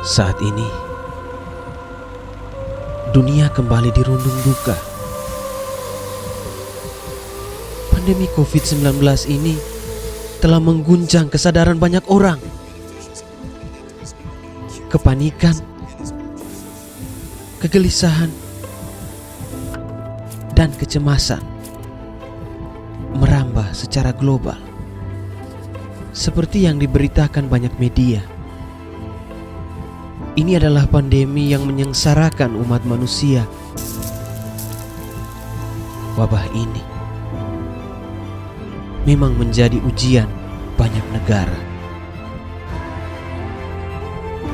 Saat ini, dunia kembali dirundung duka. Pandemi COVID-19 ini telah mengguncang kesadaran banyak orang. Kepanikan, kegelisahan, dan kecemasan merambah secara global. Seperti yang diberitakan banyak media, ini adalah pandemi yang menyengsarakan umat manusia. Wabah ini memang menjadi ujian banyak negara.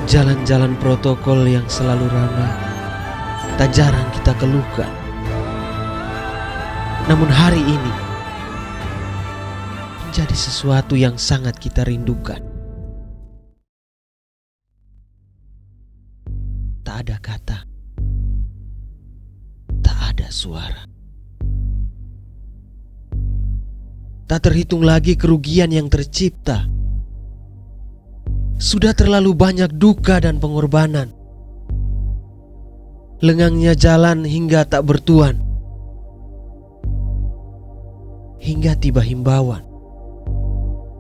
Jalan-jalan protokol yang selalu ramai tak jarang kita keluhkan. Namun hari ini menjadi sesuatu yang sangat kita rindukan. Tak ada kata, tak ada suara. Tak terhitung lagi kerugian yang tercipta. Sudah terlalu banyak duka dan pengorbanan. Lengangnya jalan hingga tak bertuan. Hingga tiba himbauan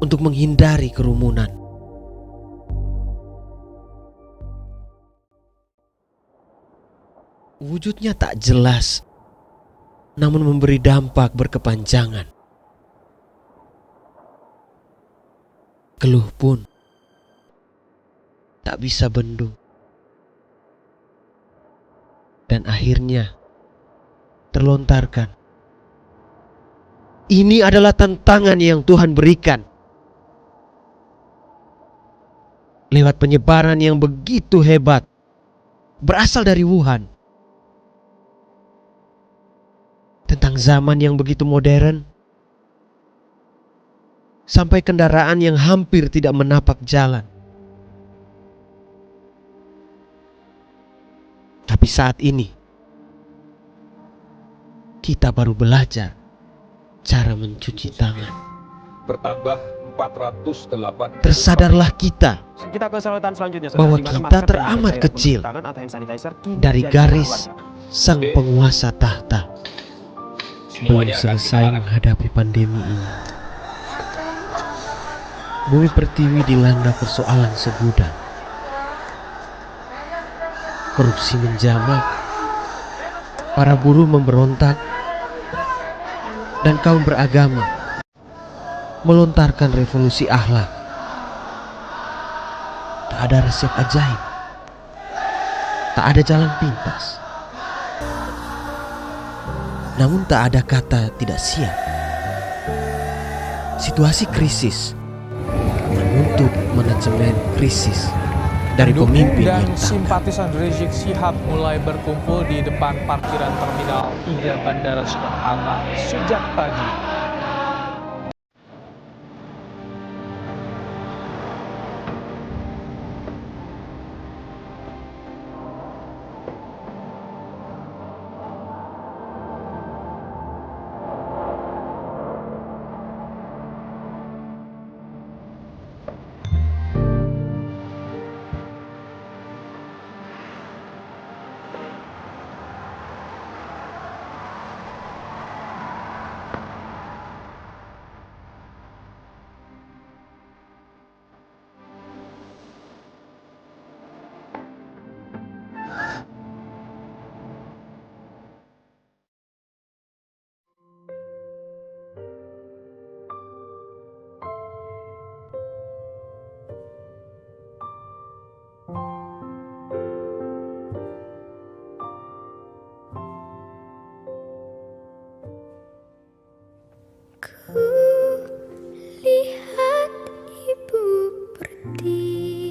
untuk menghindari kerumunan. Wujudnya tak jelas, namun memberi dampak berkepanjangan. Keluh pun tak bisa bendung. Dan akhirnya terlontarkan, ini adalah tantangan yang Tuhan berikan. Lewat penyebaran yang begitu hebat, berasal dari Wuhan. Tentang zaman yang begitu modern, sampai kendaraan yang hampir tidak menapak jalan. Tapi saat ini, kita baru belajar cara mencuci tangan. Bertambah 408. Tersadarlah kita Kita ke sorotan selanjutnya, bahwa kita teramat kecil dari garis sang penguasa tahta. Belum selesai menghadapi pandemi ini, bumi pertiwi dilanda persoalan segudang. Korupsi menjamak, para buruh memberontak, dan kaum beragama melontarkan revolusi akhlak. Tak ada resep ajaib, tak ada jalan pintas. Namun tak ada kata tidak siap. Situasi krisis menuntut manajemen krisis dari pemimpin dan yang tangguh. simpatisan Rizik Syihab mulai berkumpul di depan parkiran terminal 3 Bandara Soekarno-Hatta sejak pagi. Lihat ibu pertiwi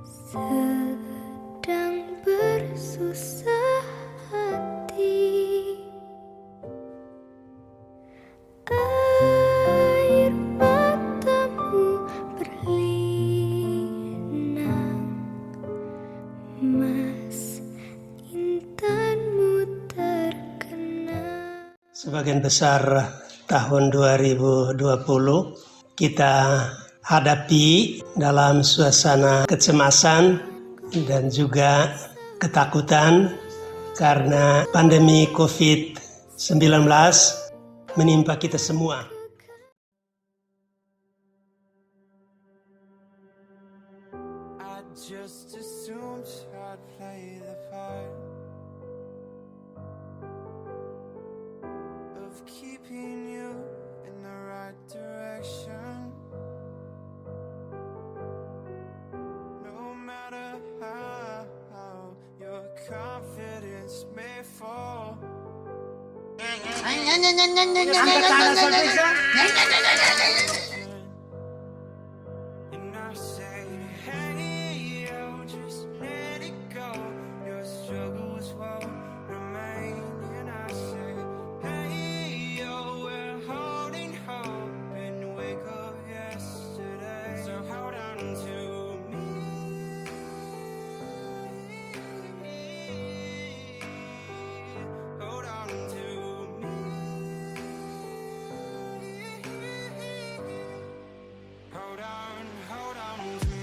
sedang bersusah hati. Air matamu berlinang, Mas, intanmu terkenang. Sebagian besar tahun 2020 kita hadapi dalam suasana kecemasan dan juga ketakutan karena pandemi COVID-19 menimpa kita semua. Just assumed I'd play the part of keeping you in the right direction. No matter how your confidence may fall. And I say, hey, yo, just let it go. Your struggles won't remain. And I say, hey, yo, we're holding hope and wake up yesterday. So hold on to me. Hold on to me. Hold on to me.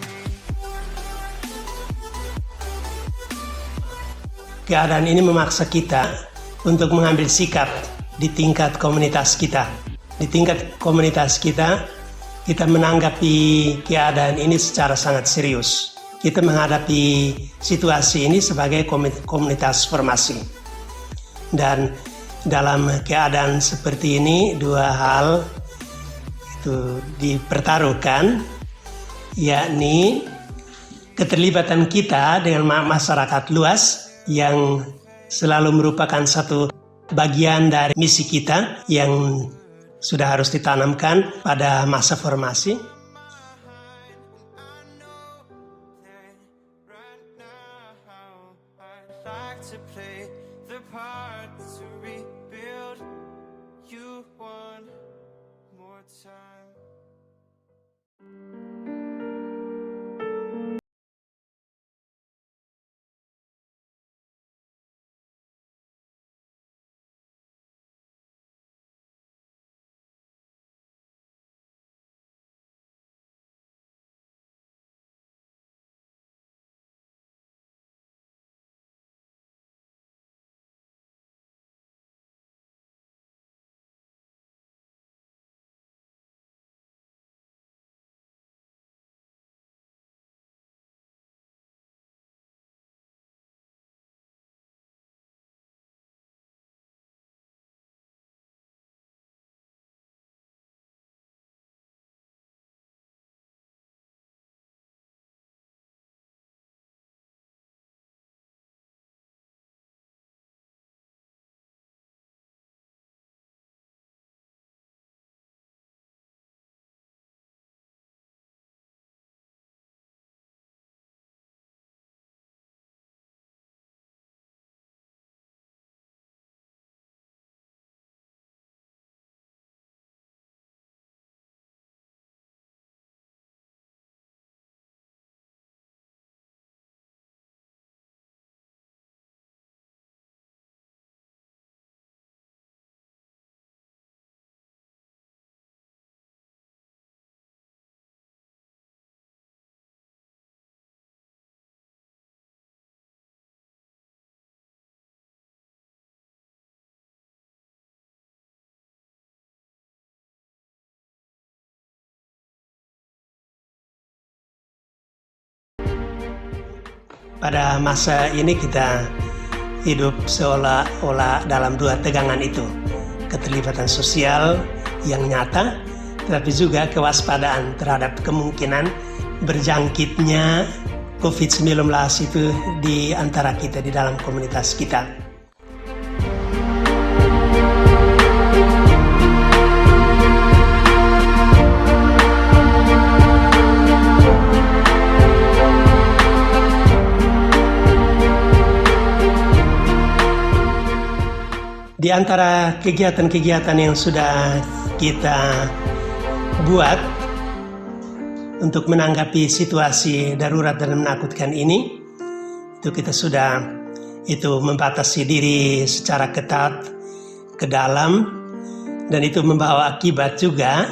Keadaan ini memaksa kita untuk mengambil sikap di tingkat komunitas kita. Di tingkat komunitas kita, kita menanggapi keadaan ini secara sangat serius. Kita menghadapi situasi ini sebagai komunitas formasi. Dan dalam keadaan seperti ini, dua hal itu dipertaruhkan, yakni keterlibatan kita dengan masyarakat luas yang selalu merupakan satu bagian dari misi kita yang sudah harus ditanamkan pada masa formasi. I know that right now I'd like to play the part to rebuild you one more time. Pada masa ini kita hidup seolah-olah dalam dua tegangan itu. Keterlibatan sosial yang nyata, tetapi juga kewaspadaan terhadap kemungkinan berjangkitnya COVID-19 itu di antara kita, di dalam komunitas kita. Di antara kegiatan-kegiatan yang sudah kita buat untuk menanggapi situasi darurat dan menakutkan ini, itu kita sudah membatasi diri secara ketat ke dalam, dan itu membawa akibat juga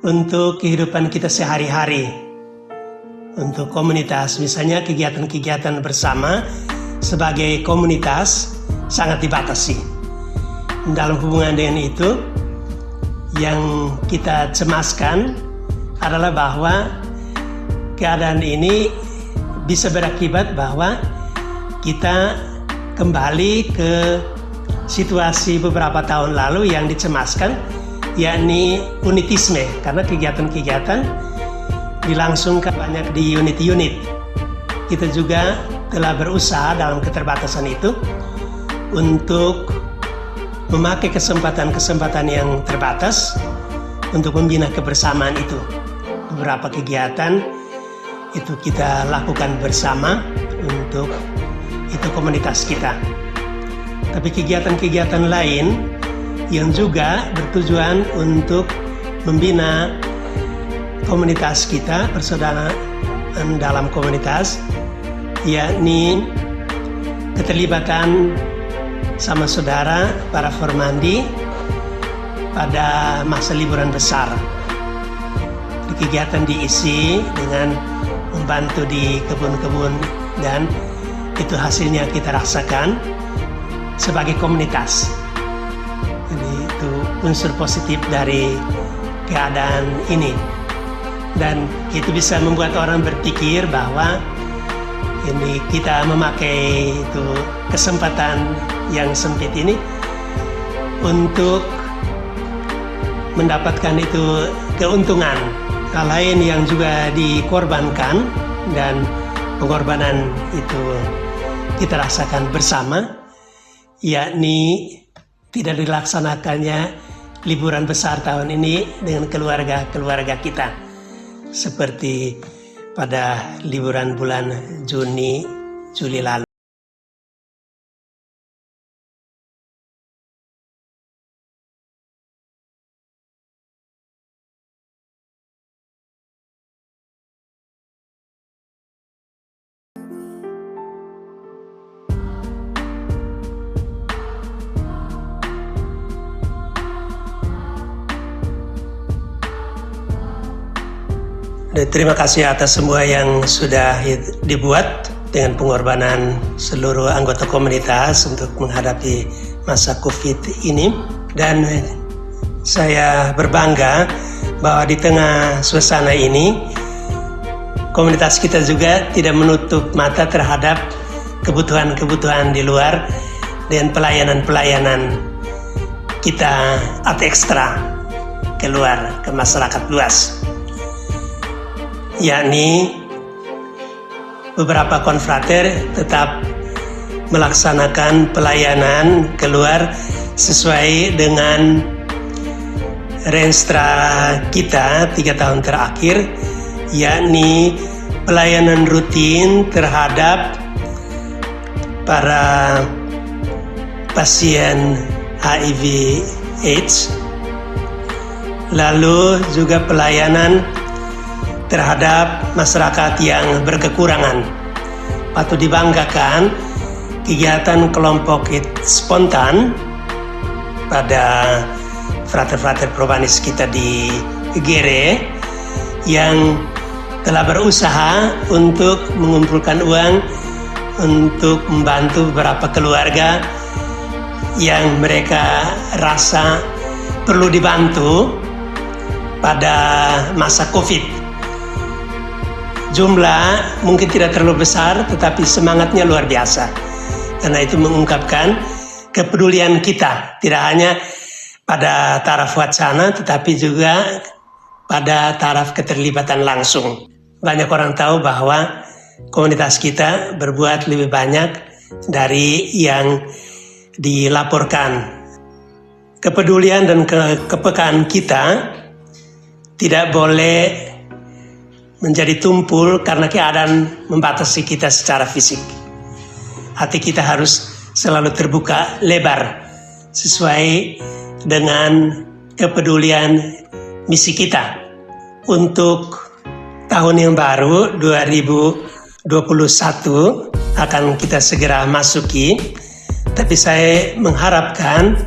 untuk kehidupan kita sehari-hari, untuk komunitas. Misalnya kegiatan-kegiatan bersama sebagai komunitas sangat dibatasi. Dalam hubungan dengan itu, yang kita cemaskan adalah bahwa keadaan ini bisa berakibat bahwa kita kembali ke situasi beberapa tahun lalu yang dicemaskan, yakni unitisme, karena kegiatan-kegiatan dilangsungkan banyak di unit-unit. Kita juga telah berusaha dalam keterbatasan itu untuk memakai kesempatan-kesempatan yang terbatas untuk membina kebersamaan itu. Beberapa kegiatan itu kita lakukan bersama untuk itu komunitas kita. Tapi kegiatan-kegiatan lain yang juga bertujuan untuk membina komunitas kita, persaudaraan dalam komunitas, yakni keterlibatan sama saudara para formandi pada masa liburan besar. Kegiatan diisi dengan membantu di kebun-kebun, dan itu hasilnya kita rasakan sebagai komunitas. Jadi itu unsur positif dari keadaan ini, dan itu bisa membuat orang berpikir bahwa ini kita memakai itu kesempatan yang sempit ini untuk mendapatkan itu keuntungan. Hal lain yang juga dikorbankan, dan pengorbanan itu kita rasakan bersama, yakni tidak dilaksanakannya liburan besar tahun ini dengan keluarga-keluarga kita, seperti pada liburan bulan Juni, Juli lalu. Dan terima kasih atas semua yang sudah dibuat dengan pengorbanan seluruh anggota komunitas untuk menghadapi masa COVID ini. Dan saya berbangga bahwa di tengah suasana ini, komunitas kita juga tidak menutup mata terhadap kebutuhan-kebutuhan di luar dan pelayanan-pelayanan kita atau ekstra keluar ke masyarakat luas. Yakni beberapa konfrater tetap melaksanakan pelayanan keluar sesuai dengan renstra kita 3 tahun terakhir, yakni pelayanan rutin terhadap para pasien HIV/AIDS, lalu juga pelayanan terhadap masyarakat yang berkekurangan. Patut dibanggakan kegiatan kelompok spontan pada frater-frater Probanis kita di Gere yang telah berusaha untuk mengumpulkan uang untuk membantu beberapa keluarga yang mereka rasa perlu dibantu pada masa COVID. Jumlah mungkin tidak terlalu besar, tetapi semangatnya luar biasa. Karena itu mengungkapkan kepedulian kita, tidak hanya pada taraf wacana, tetapi juga pada taraf keterlibatan langsung. Banyak orang tahu bahwa komunitas kita berbuat lebih banyak dari yang dilaporkan. Kepedulian dan kepekaan kita tidak boleh menjadi tumpul karena keadaan membatasi kita secara fisik. Hati kita harus selalu terbuka lebar sesuai dengan kepedulian misi kita. Untuk tahun yang baru 2021 akan kita segera masuki, tapi saya mengharapkan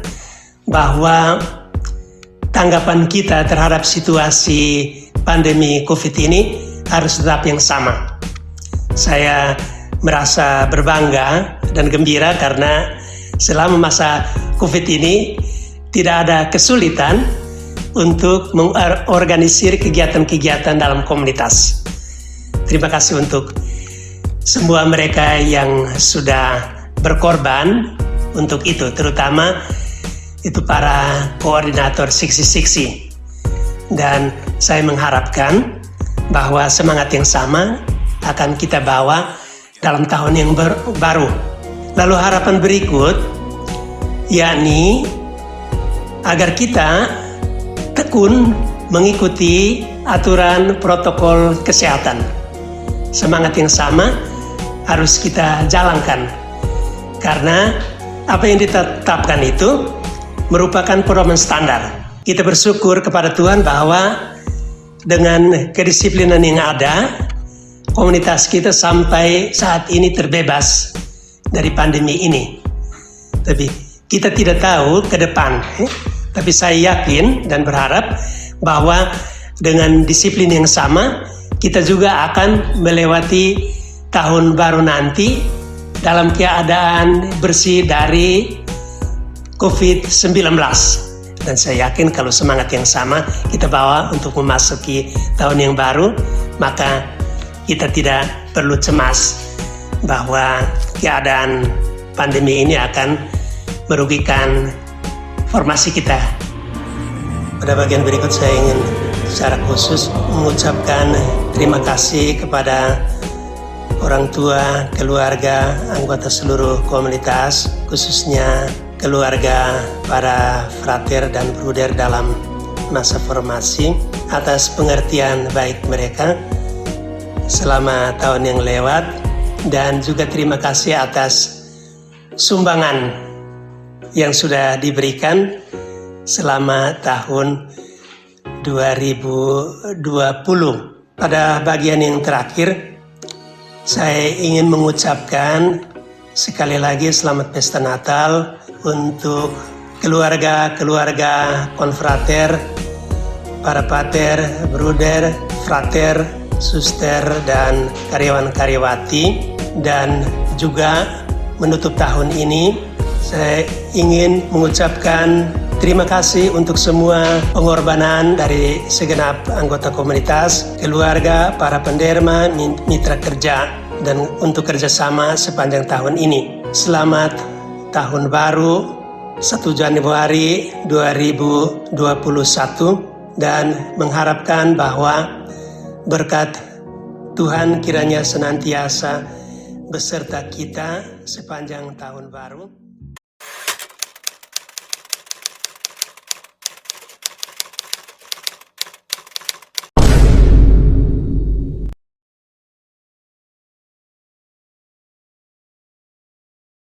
bahwa tanggapan kita terhadap situasi pandemi COVID ini harus tetap yang sama. Saya merasa berbangga dan gembira karena selama masa COVID ini tidak ada kesulitan untuk mengorganisir kegiatan-kegiatan dalam komunitas. Terima kasih untuk semua mereka yang sudah berkorban untuk itu, terutama itu para koordinator Siksi-Siksi. Dan saya mengharapkan bahwa semangat yang sama akan kita bawa dalam tahun yang baru. Lalu harapan berikut, yakni agar kita tekun mengikuti aturan protokol kesehatan. Semangat yang sama harus kita jalankan, karena apa yang ditetapkan itu merupakan pedoman standar. Kita bersyukur kepada Tuhan bahwa dengan kedisiplinan yang ada, komunitas kita sampai saat ini terbebas dari pandemi ini. Tapi kita tidak tahu ke depan. Tapi saya yakin dan berharap bahwa dengan disiplin yang sama, kita juga akan melewati tahun baru nanti dalam keadaan bersih dari COVID-19. Dan saya yakin kalau semangat yang sama kita bawa untuk memasuki tahun yang baru, maka kita tidak perlu cemas bahwa keadaan pandemi ini akan merugikan formasi kita. Pada bagian berikut saya ingin secara khusus mengucapkan terima kasih kepada orang tua, keluarga, anggota seluruh komunitas, khususnya keluarga para frater dan bruder dalam masa formasi atas pengertian baik mereka selama tahun yang lewat, dan juga terima kasih atas sumbangan yang sudah diberikan selama tahun 2020. Pada bagian yang terakhir, saya ingin mengucapkan sekali lagi selamat pesta Natal untuk keluarga-keluarga konfrater, para pater, bruder, frater, suster, dan karyawan-karyawati. Dan juga menutup tahun ini, saya ingin mengucapkan terima kasih untuk semua pengorbanan dari segenap anggota komunitas, keluarga, para penderma, mitra kerja, dan untuk kerjasama sepanjang tahun ini. Selamat Tahun Baru 1 Januari 2021, dan mengharapkan bahwa berkat Tuhan kiranya senantiasa beserta kita sepanjang tahun baru.